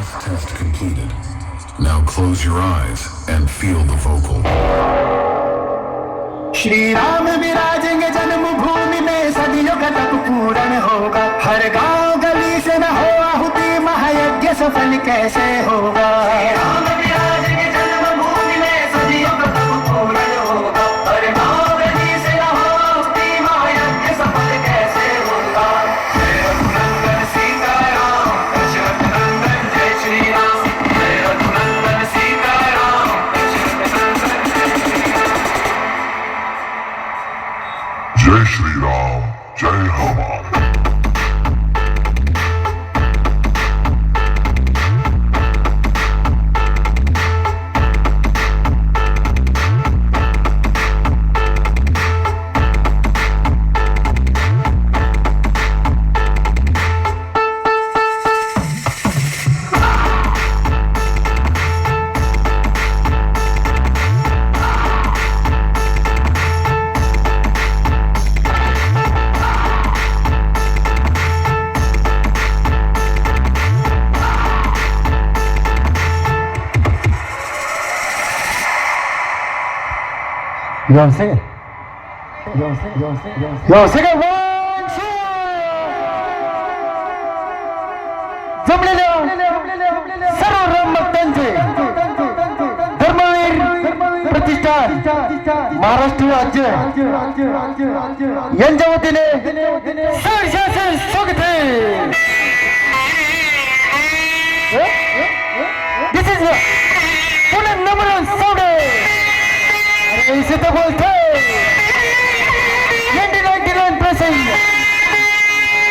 Test completed. Now close your eyes and feel the vocal. Shri Ram विराजेंगे जन्मभूमि में, सदियों का तप पूर्ण होगा। हर गांव गली से न हो आहुति, महायज्ञ सफल कैसे होगा। श्री राम विराजेंगे जन्मभूमि में, सदियों का तप पूर्ण होगा। हर गांव गली से न हो आहुति, महायज्ञ सफल कैसे होगा। जय रघुनंदन सीताराम, दशरथ नंदन जय श्री राम। जय रघुनंदन सीताराम, दशरथ नंदन जय श्री राम। जय श्री राम, जय Hanuman. You want to sing it? You want to sing it? You want to sing it? You want to sing it? One, two! जमलेल्या सर्व राम भक्तांचे धर्मवीर प्रतिष्ठान महाराष्ट्र राज्य यांच्या वतीने